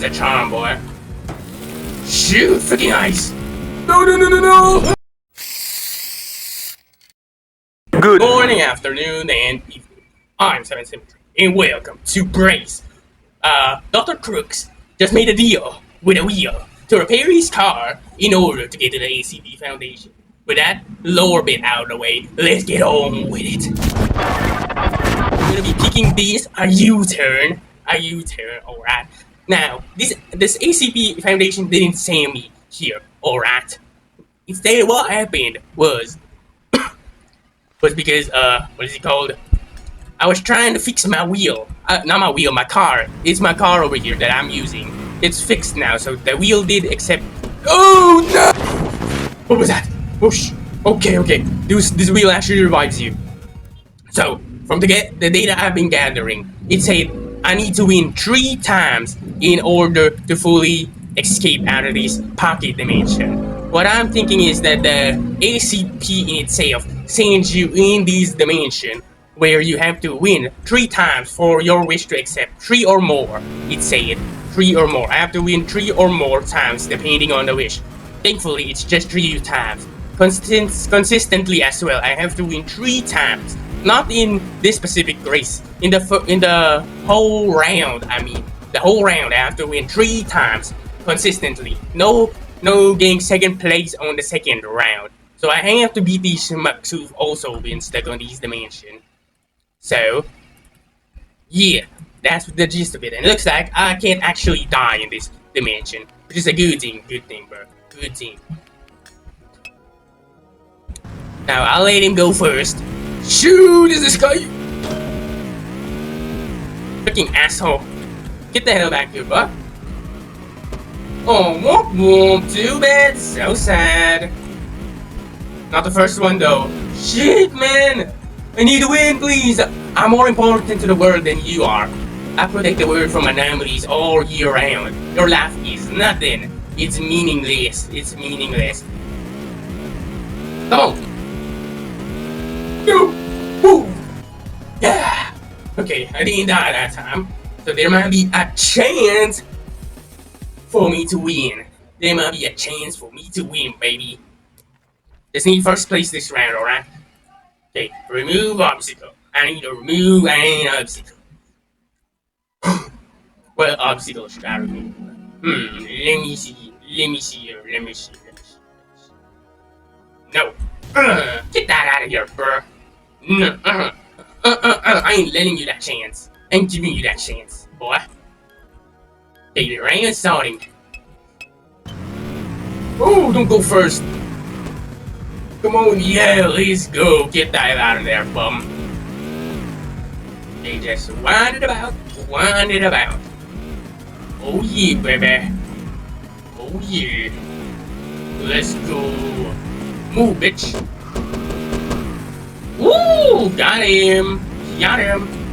time's a charm, boy. Shoot, freaking ice! No! Good morning, afternoon, and evening. I'm 773, and welcome to Brace. Dr. Chrux just made a deal with a wheel to repair his car in order to get to the ACB Foundation. With that lower bit out of the way, let's get on with it. We're gonna be picking this a U-turn, alright. Now, this ACB Foundation didn't send me here, alright. Instead, what happened was because, what is it called? I was trying to fix my wheel. Not my wheel, my car. It's my car over here that I'm using. It's fixed now, so the wheel did accept. Oh no! What was that? Whoosh. Okay. This wheel actually revives you. So, from the data I've been gathering, it said I need to win 3 times in order to fully escape out of this pocket dimension. What I'm thinking is that the ACP in itself sends you in this dimension where you have to win 3 times for your wish to accept 3 or more. It said 3 or more. I have to win 3 or more times depending on the wish. Thankfully, it's just 3 times. Consistently as well. I have to win 3 times. Not in this specific race. In the whole round. I mean, the whole round I have to win 3 times consistently. No getting second place on the second round. So I have to beat these schmucks who've also been stuck on these dimensions. So, yeah, that's the gist of it. And it looks like I can't actually die in this dimension, which is a good thing, bro. Good thing. Now, I'll let him go first. Shoot, is this guy? Freaking asshole. Get the hell back here, bro. Oh, whoop, too bad, so sad. Not the first one, though. Shit, man. I need to win, please! I'm more important to the world than you are. I protect the world from anomalies all year round. Your life is nothing. It's meaningless. Come on! Go! Woo! Yeah! Okay, I didn't die that time. So there might be a chance for me to win. Baby. Just need first place this round, alright? Okay, remove obstacle. I need to remove an obstacle. What obstacle should I remove? Let me see. No. Get that out of here, bro. No. I ain't letting you that chance. I ain't giving you that chance, boy. Okay, the rain is starting. Oh, don't go first. Come on, yeah, let's go. Get that out of there, bum. They just wind it about. Oh yeah, baby. Oh yeah. Let's go. Move, bitch. Woo! Got him.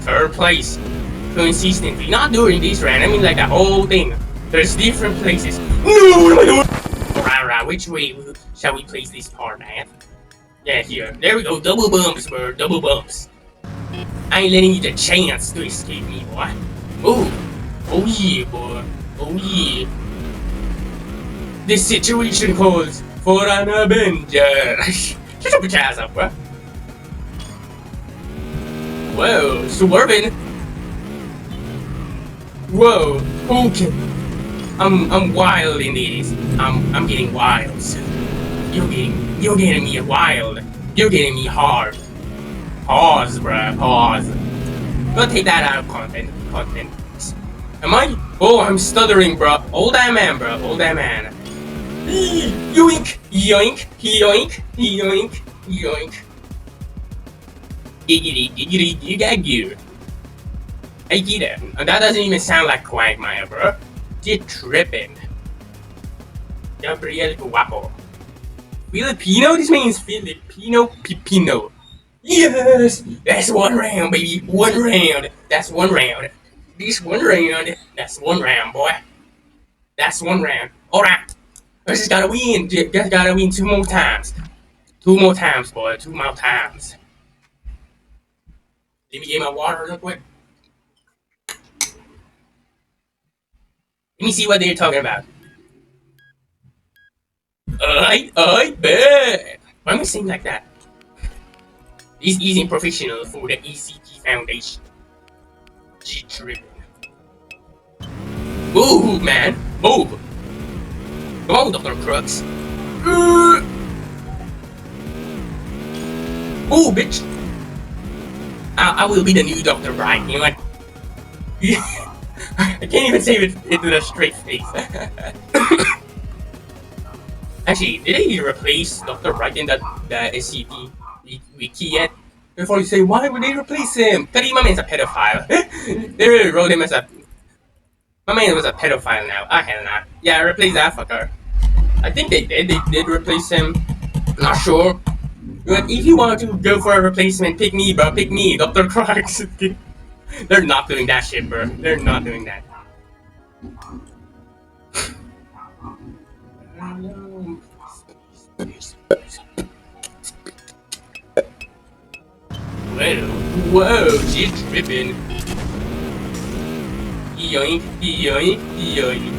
3rd place. Consistently. Not during this round. I mean, like the whole thing. There's different places. No, what am I doing? Right. Which way shall we place this part, man? Yeah, here. There we go. Double bumps, bro. Double bumps. I ain't letting you the chance to escape me, boy. Ooh. Oh, yeah, boy. Oh, yeah. This situation calls for an avenger. Shut your ass up, bro. Whoa. Swerving. Whoa. Okay. I'm wild in this. I'm getting wild soon. You're getting me wild. You're getting me hard. Pause, bruh. Pause. Don't take that out of content. Am I? Oh, I'm stuttering, bruh. Hold that man, bruh. Hold that man. Yoink. Giggity. You got gear. Hey, get it. That doesn't even sound like Quagmire, bruh. You're tripping. Gabriel Guapo. Filipino? This means Filipino Pipino. Yes! That's 1 round, baby. 1 round. That's 1 round. This 1 round. That's 1 round, boy. That's 1 round. Alright. I just gotta win. Just gotta win 2 more times. 2 more times, boy. 2 more times. Let me get my water real quick. Let me see what they're talking about. I bet. Why am I saying like that? This isn't professional for the ECT Foundation. G-driven. Move, man. Move. Come on, Dr. Chrux. Move, bitch. I will be the new Dr. Bright. You know what? I can't even say it with a straight face. Actually, did they replace Dr. Bright in the SCP wiki yet? Before you say, why would they replace him? Because my man's a pedophile. They really wrote him as a... My man was a pedophile now. Ah, hell nah. Yeah, replace that fucker. I think they did. They did replace him. Not sure. But if you want to go for a replacement, pick me, bro. Pick me, Dr. Chrux. They're not doing that shit, bro. They're not doing that. Whoa, she's tripping. Yoink, yoink, yoink.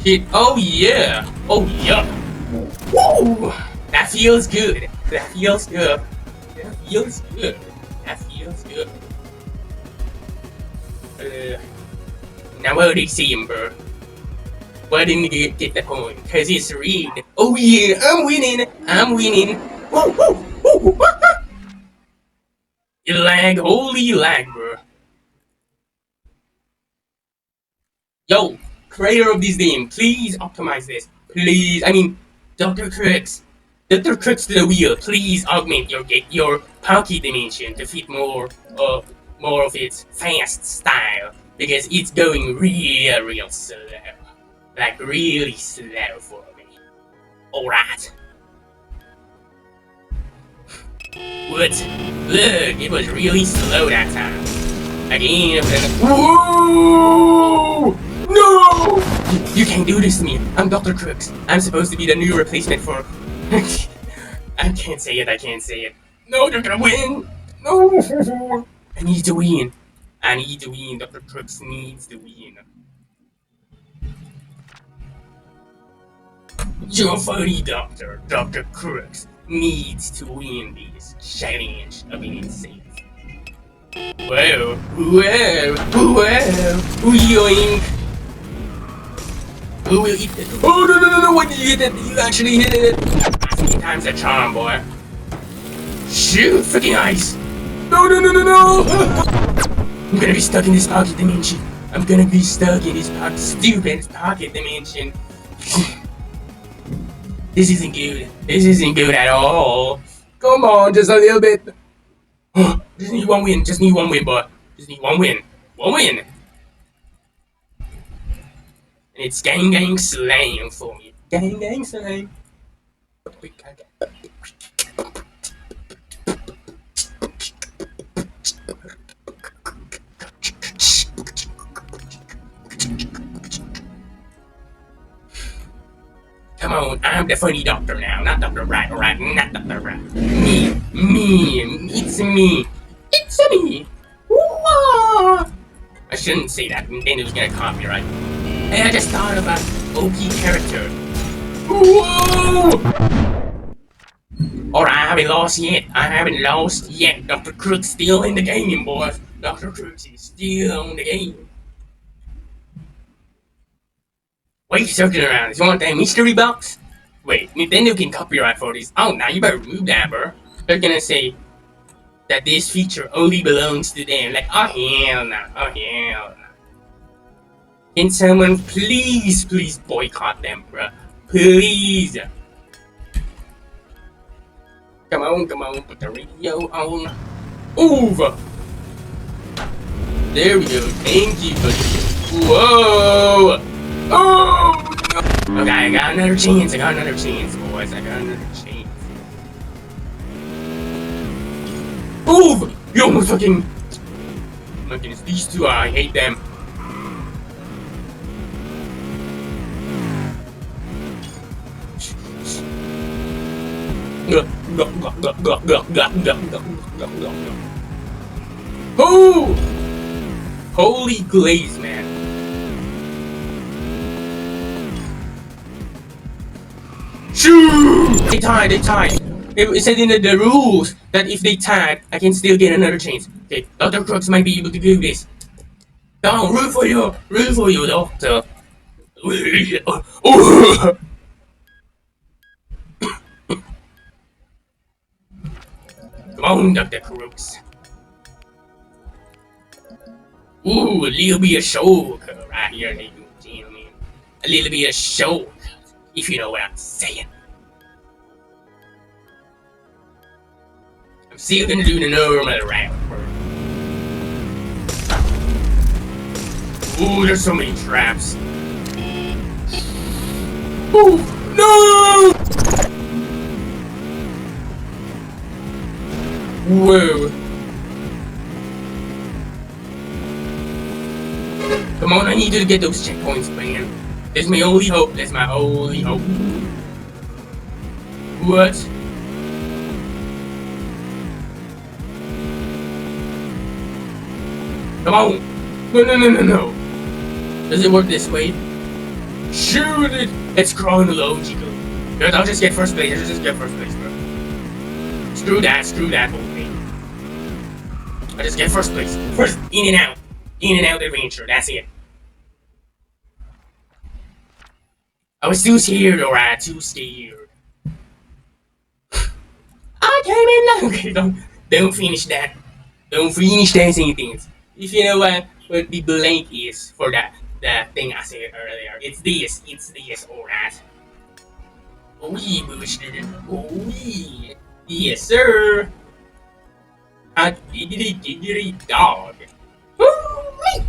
Shit, oh yeah. Oh yeah. Whoa! That feels good. That feels good. That feels good. That feels good. Now what do they see him, bro? Why didn't you get the point? Cause it's rigged. Oh yeah, I'm winning. I'm winning. Whoa, whoa, whoa. You lag, holy lag, bro. Yo, creator of this game, please optimize this. Please, I mean, Dr. Chrux. Dr. Chrux to the wheel, please augment your pocket dimension to fit more of its fast style. Because it's going real slow. Like really slow for me. Alright. What? Look, it was really slow that time. Again, whoa! No! You can't do this to me. I'm Dr. Chrux. I'm supposed to be the new replacement for... I can't say it, I can't say it. No, you're gonna win! No! I need to win. I need to win. Dr. Chrux needs to win. You're funny, Doctor. Dr. Chrux needs to win this challenge of being safe. Whoa, whoa, whoa, yoink. Who will eat it? Oh, no, when you hit it, you actually hit it. 3 times the charm, boy. Shoot, freaking ice. No. I'm gonna be stuck in this pocket dimension. I'm gonna be stuck in this stupid pocket dimension. This isn't good. This isn't good at all. Come on, just a little bit. Just need one win. Just need one win, boy. Just need one win. One win. And it's gang slang for me. Gang slang. Come on, I'm the funny doctor now, not Dr. Rat, not Dr. Rat. Me, it's me. It's me. Whoa. I shouldn't say that, and then it was gonna copyright. Hey, I just thought of an OP character. Whoa! Alright, I haven't lost yet. Dr. Chrux still in the game, boys. Dr. Chrux is still on the game. What are you circling around? You want that mystery box? Wait, Nintendo can copyright for this. Oh, now you better remove that, bro. They're gonna say that this feature only belongs to them. Like, oh hell no, oh hell no. Can someone please boycott them, bro? Please. Come on, put the radio on. Over. There we go. Thank you, buddy. Whoa. Oh no. Okay, I got another chance, boys. I got another chance. Move! You almost fucking... Oh my goodness, these two, I hate them. Oh! Holy glaze, man. Shoot! They tied. It said in the rules that if they tied, I can still get another chance. Okay, Dr. Chrux might be able to do this. Come on, root for you, doctor. Come on, Dr. Chrux. Ooh, a little bit of show right here, ladies and gentlemen. A little bit of show, if you know what I'm saying. I'm still gonna do the normal route. Ooh, there's so many traps. Ooh, no! Whoa. Come on, I need you to get those checkpoints, man. That's my only hope. What? Come on. No. Does it work this way? Shoot it! It's chronological. Good, I'll just get first place. Bro. Screw that whole thing. I just get first place. First, in and out adventure. That's it. I was too scared, alright, too scared. I came in okay, don't finish that. Don't finish that sentence. If you know what the blank is for that thing I said earlier, it's this, alright. Oh yeah, Buster. Oh yeah. Yes, sir. A diggity dog. Hooray!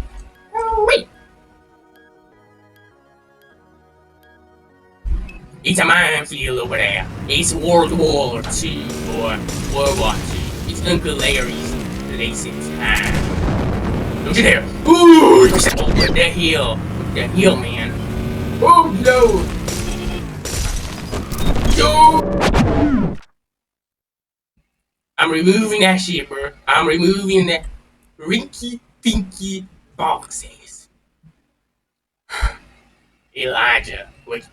It's a minefield over there. It's World War II or World War II. It's Uncle Larry's place in time. Don't you dare! Ooh! Over the hill, man. Oh no! Yo! I'm removing that shit, bro. I'm removing that rinky dinky boxes. Elijah, wait.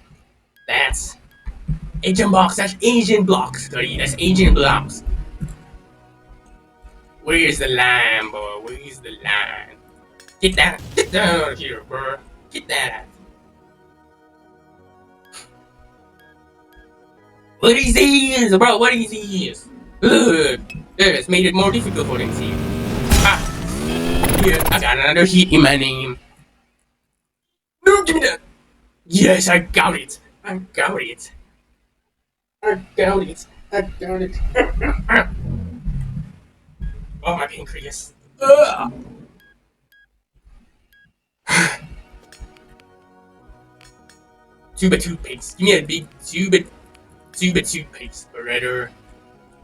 That's Asian blocks. That's Asian blocks. That's Asian blocks. Where's the line, boy? Where's the line? Get that out of here, bro. Get that out. What is this, bro? What is this? Ugh. It's made it more difficult for them to see. Ah. Yeah, I got another hit in my name. No, give me that. Yes, I got it. I got it. Oh, my pancreas. Ugh. Tube of toothpaste. Give me a big tube of toothpaste, brother.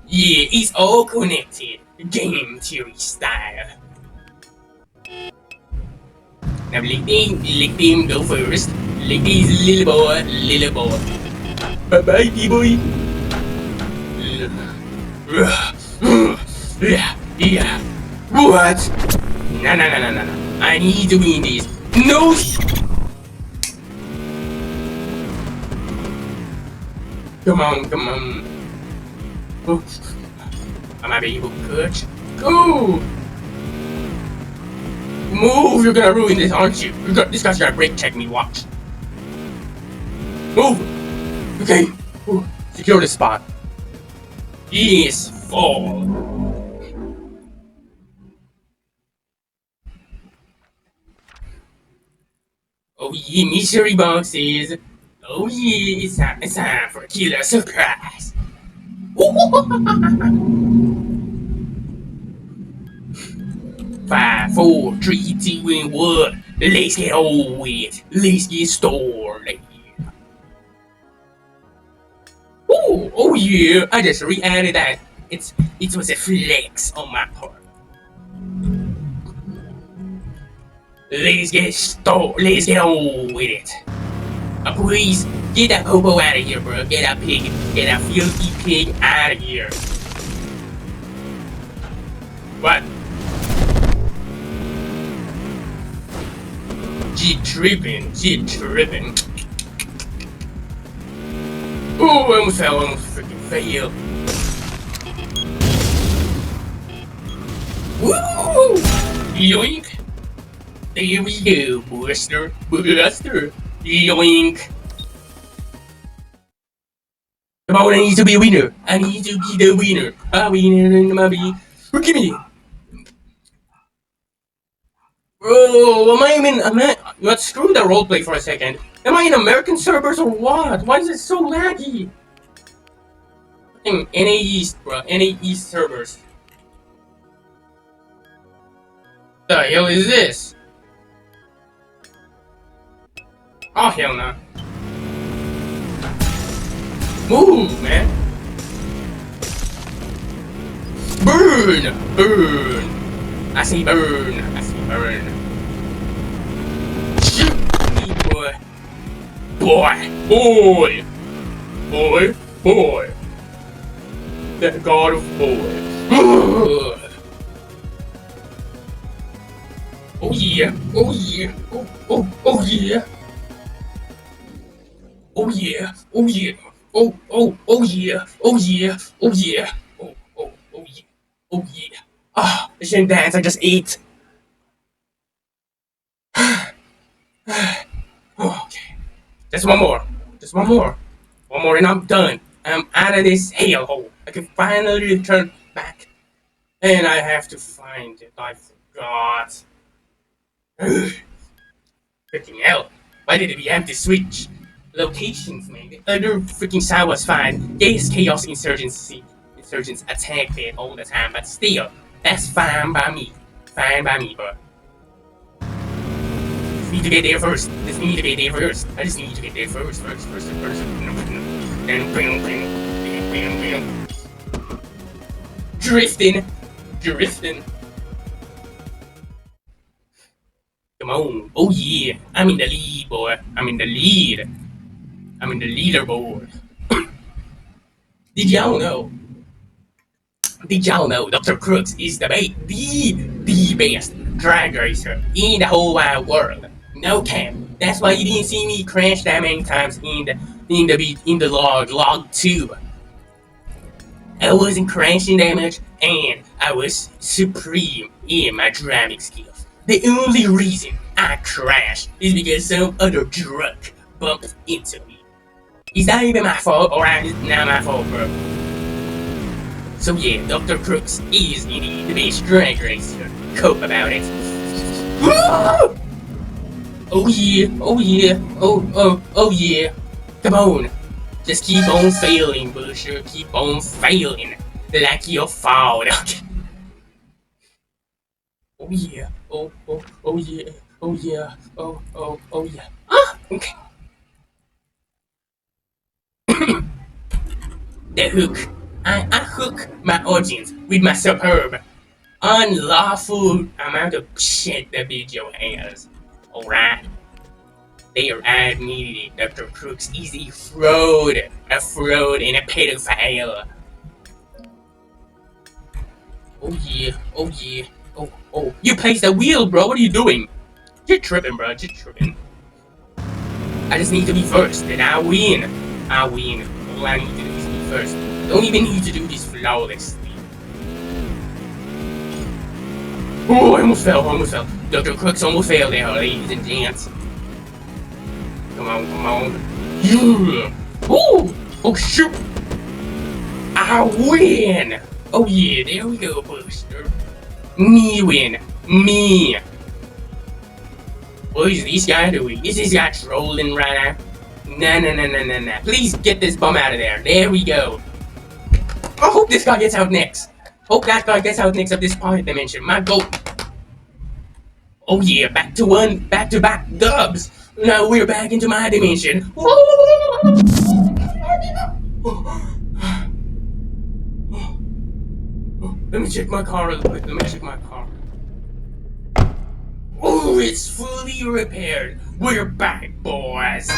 Yeah, it's all connected. Game theory style. Now let them go first. Like this little boy. Bye-bye, D-boy. Yeah. What? No. I need to win this. No! Come on. Oh. I might be able to catch. Go! Move! You're gonna ruin this, aren't you? This guy's gonna brake check me, watch. Move! Okay. Ooh. Secure the spot. Yes, fall. Oh yeah, mystery boxes. Oh yeah, it's time for a killer surprise. 5, 4, 3, 2, and 1. Let's get on with it. Let's get started. Oh yeah, I just re-added that. It was a flex on my part. Let's get started. Let's get on with it. Please get that hobo out of here, bro. Get that filthy pig out of here. What? She tripping. Oh, I almost fell. I almost freaking failed. Woo! Yoink! There we go, Buster. Buster. Yoink! Come on, I need to be a winner. I need to be the winner. A winner in my be. Look at me. Bro, am I even? Let's screw the roleplay for a second. Am I in American servers or what? Why is it so laggy? NA East, bro. NA East servers. The hell is this? Oh hell no. Move, man. Burn! Burn! I see burn. I see burn. Shoot me, boy. Boy. Boy. Boy. Boy. The god of boy. Oh yeah. Oh yeah. Oh yeah. Oh yeah. Oh yeah. Oh yeah. Oh yeah. Oh yeah. Oh yeah. Oh yeah. Ah, I shouldn't dance, I just ate. Okay. Just one more. Just one more. One more and I'm done. I'm out of this hellhole. I can finally return back. And I have to find it. I forgot. Freaking hell. Why did we have to switch locations, man? The other freaking side was fine. Yes, Chaos Insurgents attacked it all the time, but still, that's fine by me. Fine by me, bro. Just need to get there first. Just need to get there first. I just need to get there first. Drifting. Come on. Oh yeah. I'm in the lead, boy. I'm in the lead. I'm in the leaderboard. Did y'all know? Dr. Chrux is the best drag racer in the whole wide world? No cap. That's why you didn't see me crash that many times in the log 2. I wasn't crashing that much, and I was supreme in my driving skills. The only reason I crashed is because some other drunk bumped into me. It's not even my fault, alright? It's not my fault, bro. So yeah, Dr. Chrux is indeed the best drag racer. Cope about it. Oh yeah, oh yeah, oh yeah. Come on. Just keep on failing, Busher. Keep on failing. Like your father. Oh yeah, oh yeah, oh yeah, oh yeah. Ah, okay. The hook. I hook my audience with my superb, unlawful amount of shit that video has. Alright? They are admitting Dr. Chrux is a fraud and a pedophile. Oh yeah, oh yeah, oh. You placed the wheel, bro, what are you doing? You're tripping, bro, you're tripping. I just need to be first, and I win. All I need to do is be first. Don't even need to do this flawlessly. Oh, I almost fell. Dr. Chrux almost failed there, ladies and gents. Come on. Yeah. Oh, shoot. I win. Oh, yeah, there we go, Buster. Me win. Me. What is this guy doing? Is this guy trolling right now? Nah. Please get this bum out of there. There we go. I hope this guy gets out next. Hope that guy gets out next of this pocket dimension. My goal. Oh yeah, back to back dubs. Now we're back into my dimension. Let me check my car a little bit. Oh, it's fully repaired. We're back, boys.